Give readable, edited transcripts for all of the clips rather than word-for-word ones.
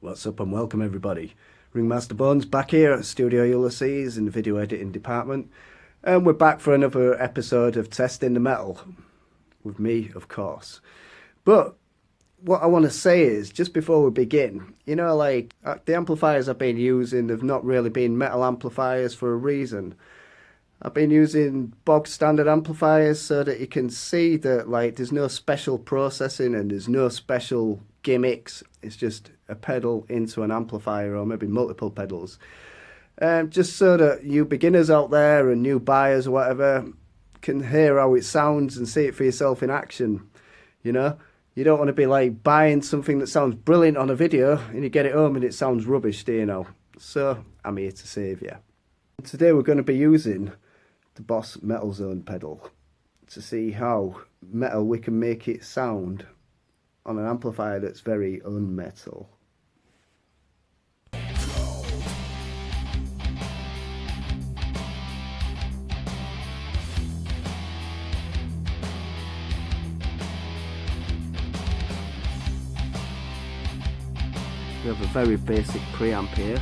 What's up and welcome everybody. Ringmaster Bones back here at Studio Ulysses in the video editing department, and we're back for another episode of Testing the Metal with me, of course. But what I want to say is, just before we begin, you know, like the amplifiers I've been using have not really been metal amplifiers for a reason. I've been using bog standard amplifiers so that you can see that like there's no special processing and there's no special gimmicks. It's just a pedal into an amplifier, or maybe multiple pedals, just so that you beginners out there and new buyers or whatever can hear how it sounds and see it for yourself in action. You know, you don't want to be like buying something that sounds brilliant on a video and you get it home and it sounds rubbish, do you know? So I'm here to save you. Today we're going to be using the Boss Metal Zone pedal to see how metal we can make it sound on an amplifier that's very unmetal. We have a very basic preamp here,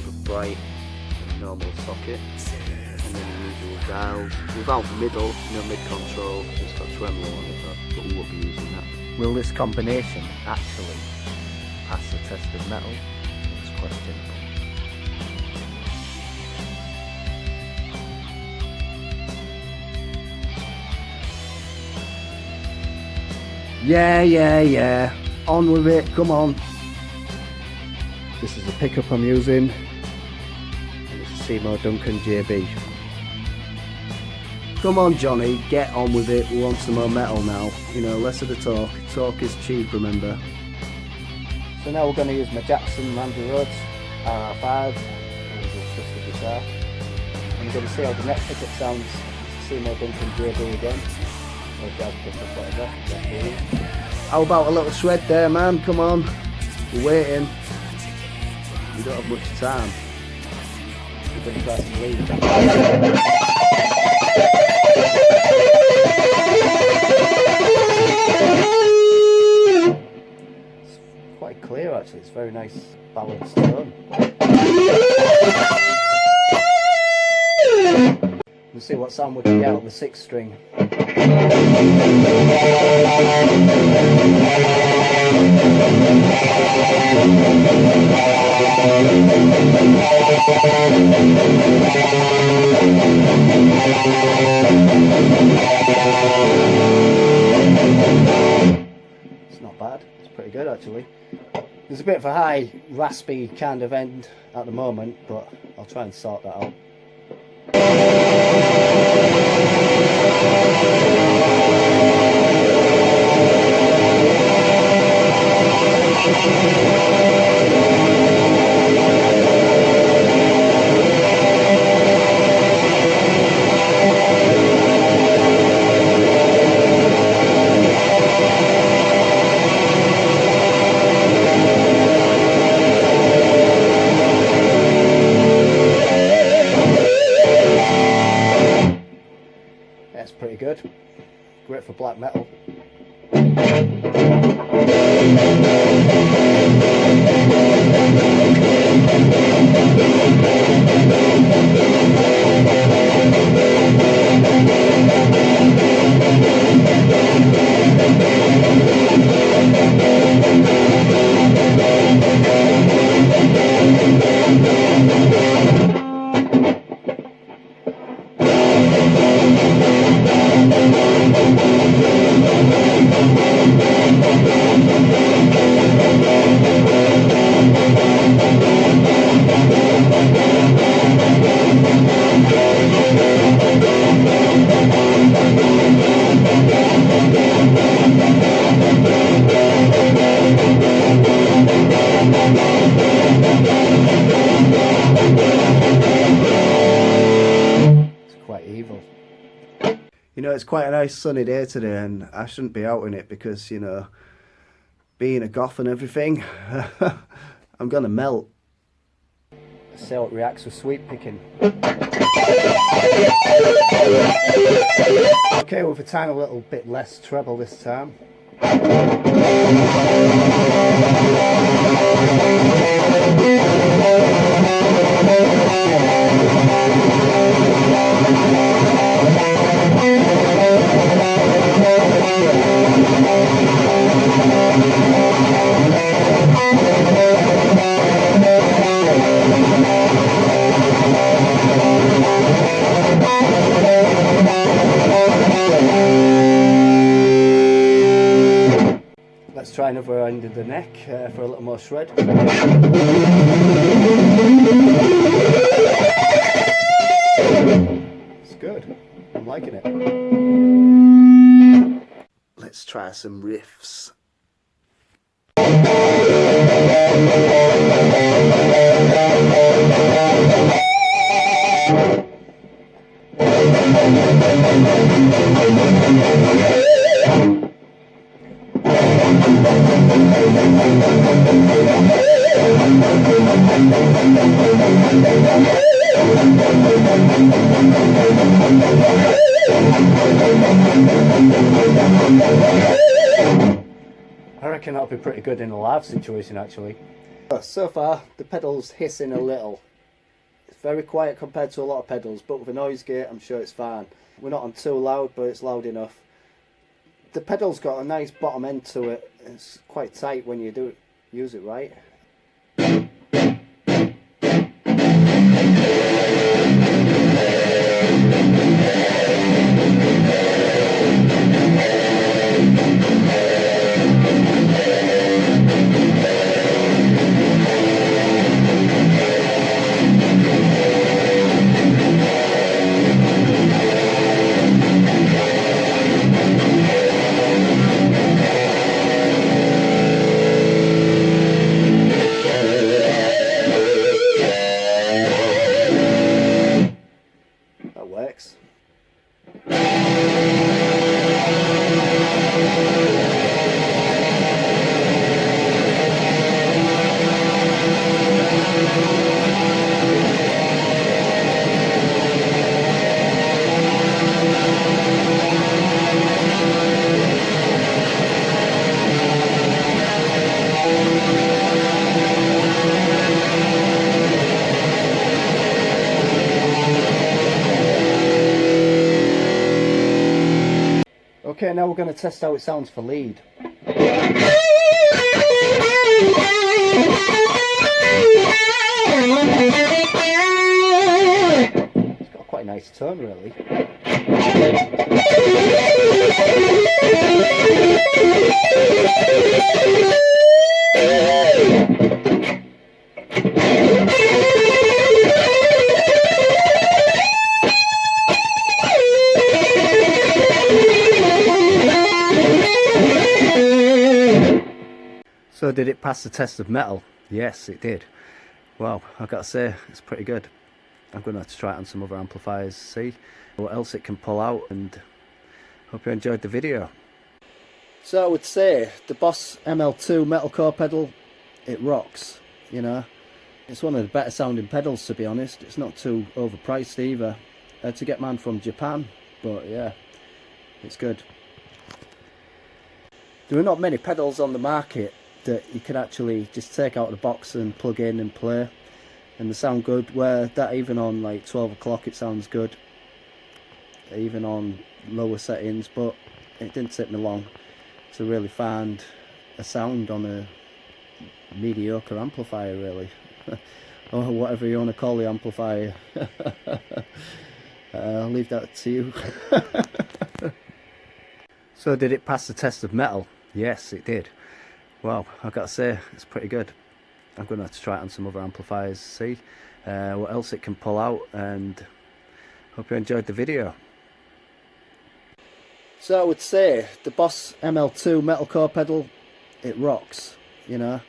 a bright and normal socket, and then the usual dials without middle, no mid control, just got tremolo on it, but we won't be using that. Will this combination actually pass the test of metal? It's questionable. Yeah. On with it, come on. This is the pickup I'm using. And it's a SEYMOUR DUNCAN JB. Come on Johnny, get on with it. We want some more metal now. You know, less of the talk. Talk is cheap, remember. So now we're going to use my Jackson Mandy Rhodes RR5 and we'll twist the guitar. And we're going to see how the next pickup sounds. SEYMOUR DUNCAN JB again. Or jazz pickup, whatever. How about a little shred there, man? Come on. We're waiting. We don't have much time. We're going to try some leads. It's quite clear actually. It's very nice balanced tone. We'll see what sound we can get on the 6th string. It's not bad, it's pretty good actually. There's a bit of a high raspy kind of end at the moment, but I'll try and sort that out. That's pretty good. Great for black metal. You know, it's quite a nice sunny day today and I shouldn't be out in it because, you know, being a goth and everything, I'm gonna melt. Let's see how it reacts with sweep picking. Okay, with a tiny little bit less treble this time. Let's try another end of the neck for a little more shred. It's good. I'm liking it. Let's try some riffs. I reckon that'll be pretty good in a live situation actually. So far the pedal's hissing a little. It's very quiet compared to a lot of pedals, but with a noise gate I'm sure it's fine. We're not on too loud, but it's loud enough. The pedal's got a nice bottom end to it. It's quite tight when you use it right. That works. Okay, now we're going to test how it sounds for lead. It's got quite a nice tone really. So did it pass the test of metal? Yes, it did. Well, I've got to say, it's pretty good. I'm going to have to try it on some other amplifiers, see what else it can pull out, and hope you enjoyed the video. So I would say the Boss ML-2 metal core pedal, it rocks, you know. It's one of the better sounding pedals, to be honest. It's not too overpriced either. To get mine from Japan, but yeah, it's good. There are not many pedals on the market that you can actually just take out of the box and plug in and play, and they sound good, where that even on like 12 o'clock it sounds good, even on lower settings. But it didn't take me long to really find a sound on a mediocre amplifier really, or whatever you want to call the amplifier. I'll leave that to you. So did it pass the test of metal? Yes, it did. Well, I've got to say, it's pretty good. I'm going to have to try it on some other amplifiers, see what else it can pull out, and hope you enjoyed the video. So I would say the Boss ML-2 metal core pedal, it rocks, you know.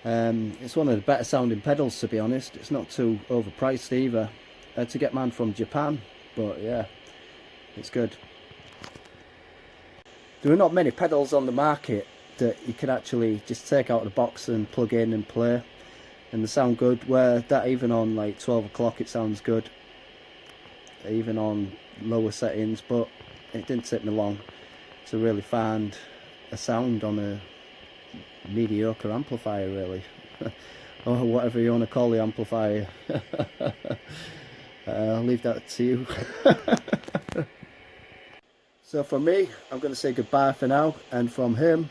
It's one of the better sounding pedals, to be honest. It's not too overpriced either. To get mine from Japan, but yeah, it's good. There are not many pedals on the market that you can actually just take out of the box and plug in and play, and they sound good, where that even on like 12 o'clock it sounds good, even on lower settings. But it didn't take me long to really find a a sound on a mediocre amplifier, really. Or whatever you want to call the amplifier. I'll leave that to you. So from me, I'm going to say goodbye for now, and from him.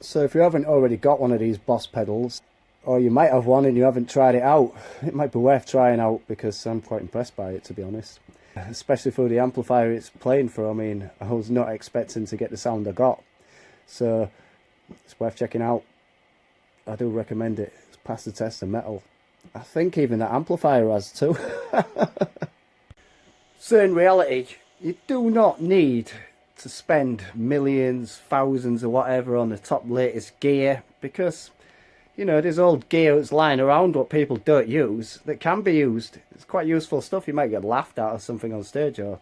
So if you haven't already got one of these Boss pedals, or you might have one and you haven't tried it out, it might be worth trying out, because I'm quite impressed by it, to be honest. Especially for the amplifier it's playing for. I mean, I was not expecting to get the sound I got, so it's worth checking out. I do recommend it. It's passed the test of metal. I think even that amplifier has too. So in reality, you do not need to spend millions, thousands or whatever on the top latest gear, because, you know, there's old gear that's lying around what people don't use that can be used. It's quite useful stuff. You might get laughed at or something on stage, or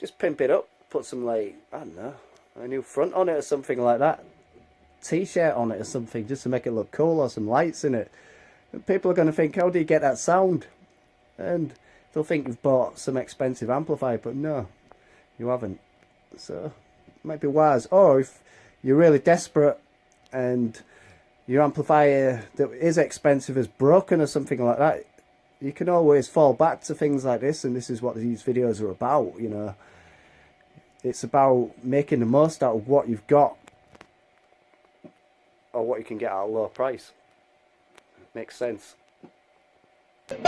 just pimp it up, put some, like, I don't know, a new front on it or something like that, t-shirt on it or something, just to make it look cool, or some lights in it. And people are going to think, how do you get that sound? And they'll think you've bought some expensive amplifier, but no, you haven't. So it might be wise. Or if you're really desperate and your amplifier that is expensive is broken or something like that, you can always fall back to things like this, and this is what these videos are about, you know. It's about making the most out of what you've got, or what you can get at a low price. Makes sense. It's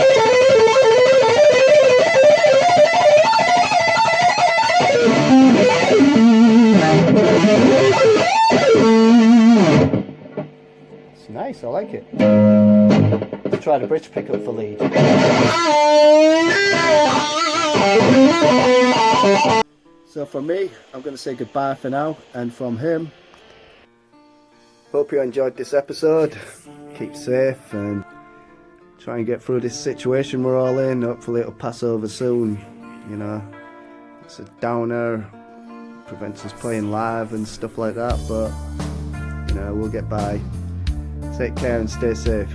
nice, I like it. Let's try the bridge pickup for lead. So from me, I'm going to say goodbye for now, and from him, hope you enjoyed this episode. Keep safe and try and get through this situation we're all in. Hopefully it'll pass over soon. You know, it's a downer, prevents us playing live and stuff like that, but you know, we'll get by. Take care and stay safe.